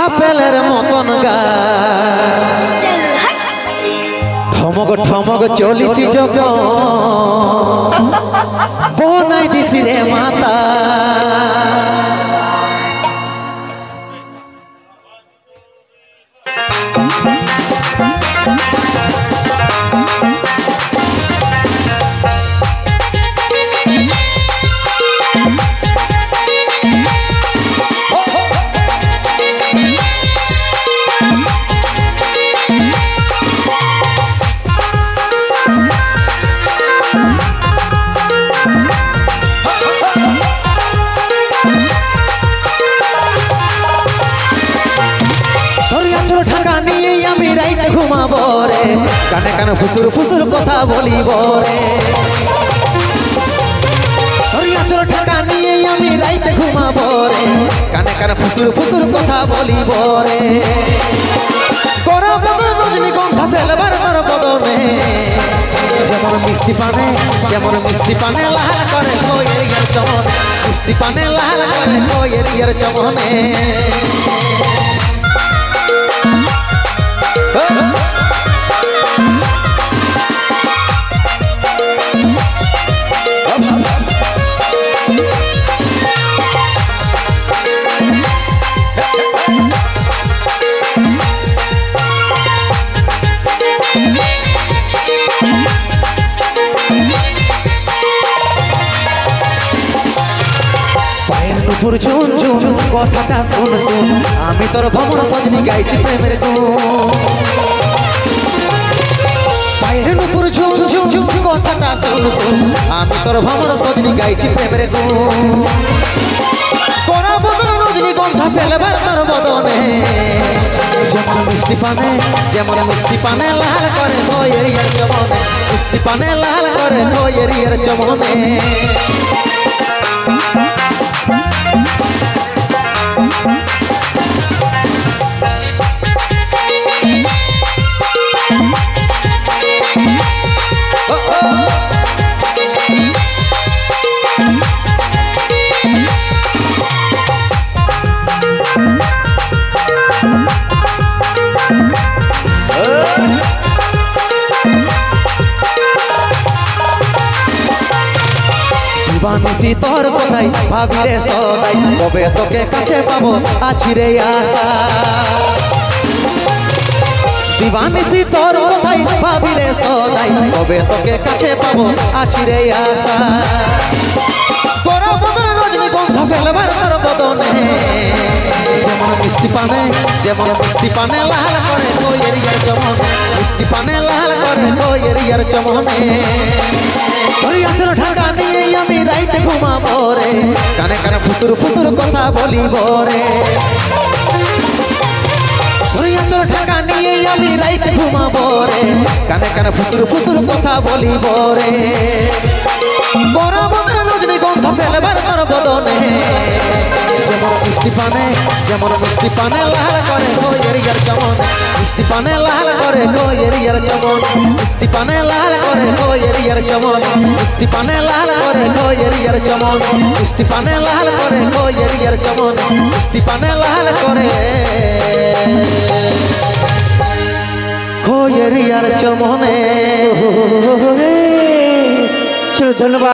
আপেলের মতন গা ঠমক ঠমক চলিছি যখন বনাই দিছি রে মাতা ঢাকা নিয়ে আমি রাইতে ঘুমাবো রে কানে কানে ফুসুর ফুসুর কথা বলিব রে চল ঢাকা নিয়ে আমি রাইতে ঘুমাবো রে কানে কানে ফুসুর ফুসুর কথা বলিব রে গরম বদন রজনীগন্ধা ফেলবার তোর বদনে যেমন মিষ্টি পানে লাল করে কোয়ের ইয়ার চমন মিষ্টি পানে লাল করে কোয়ের ইয়ার চমনে পায়ের নুপুর ঝুন ঝুন কথাটা শুন শুন আমি তোর ভ্রমণ সজনী গাইছি প্রেমের গুণ পায়ের নুপুর ঝুন ঝুন কথাটা শুন শুন আমি তোর ভ্রমণ সজনী গাইছি প্রেমের গুণ করা বদন রজনীগন্ধা ফেলবার তোর বদনে যেমন মিষ্টি পানে লাল করে কোয়ের ইয়ার চমনে মিষ্টি পানে লাল করে কোয়ের ইয়ার চমনে দিবানিশি তোর কথাই ভাবি রে সদাই কবে তোকে কাছে পাবো আছি রে আশা দিবানিশি তোর কথাই ভাবি রে সদাই কবে তোকে কাছে পাবো আছি রে আশা তোরা বদন রজনীগন্ধা ফেলবার তোর বদনে যেমন মিষ্টি পানে লাল করে কোয়ের ইয়ার চমনে মিষ্টি পানে লাল করে কোয়ের ইয়ার চমনে চল ঢাকা নিয়ে আমি রাইতে ঘুমাবো রে কানে কানে ফুসুর ফুসুর কথা বলিব রে চল ঢাকা নিয়ে আমি রাইতে ঘুমাবো রে কানে কানে ফুসুর ফুসুর কথা বলিব রে বড় বদন রজনীগন্ধা ফেলবার তোর বদনে যেমন মিষ্টি পানে লাল করে কোয়ের ইয়ার চমন মিষ্টি পানে লাল করে কোয়ের ইয়ার চমন মিষ্টি পানে লাল করে কোয়ের ইয়ার চমন মিষ্টি পানে লাল করে কোয়ের ইয়ার চমন মিষ্টি পানে লাল করে কোয়ের ইয়ার চমন মিষ্টি পানে লাল করে কোয়ের ইয়ার চমনে। ধন্যবাদ।